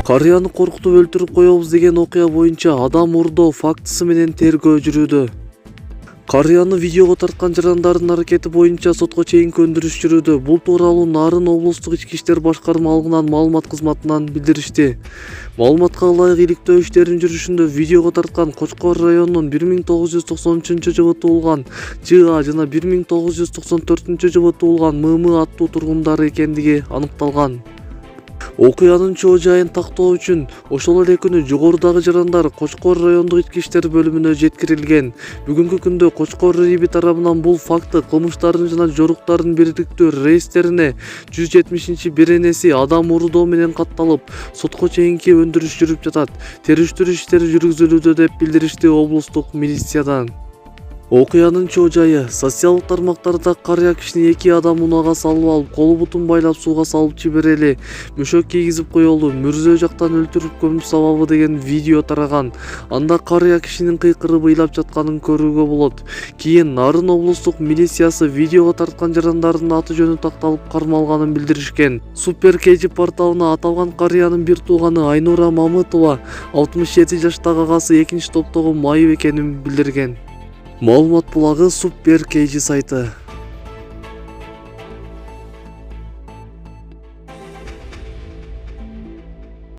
Карыяны коркутуп өлтүрүп коебуз деген окуя боюнча адам урдоо фактысы менен тергөө жүрүүдө. Карыяны видеого тарткан жарандардын аракети боюнча сотко чейинки өндүрүш жүрүүдө. Бул тууралуу Нарын облустук ички иштер башкармалыгынан маалымат кызматынан билдиришти. Маалыматка ылайык иликтөө иштеринин жүрүшүндө видеого тарткан Кочкор районунун 1993-жылы туулган ЖА жана 1994-жылы туулган ММ аттуу тургундары экендиги аныкталган. Окуянын чоо жайын тактоо үчүн ошол эле күнү жогорудагы жарандар Кочкор райондук ички иштер бөлүмүнө жеткирилген. Бүгүнкү күндө Кочкор РИБ тарабынан бул факты кылмыштардын жана жоруктардын бириктүү реестрине 170-беренеси адам урдоо менен катталып, сотко чейинки өндүрүш жүрүп жатат. Териштирүү иштери жүргүзүлүүдө деп билдиришти облустук милициядан. Окуянын чоо жайы социалдык тармактарда карыя кишини 2 адам унаага салып алып, колу бутун байлап сууга салып жиберели, мөшөк кийгизип коелу, мүрзө жактан өлтүрүп көмүү сабабы деген видео тараган. Анда карыя кишинин кыйкырып ыйлап жатканын көрүүгө болот. Кийин Нарын облустук милициясы видеого тарткан жарандардын аты жөнү такталып кармалганын билдиришкен. Супер KG порталына аталган карыянын бир тууганы Айнура Мамытова 67 жаштагы агасы 2-топтогу майып экенин билдирген. Маалымат булагы Супер KG сайты.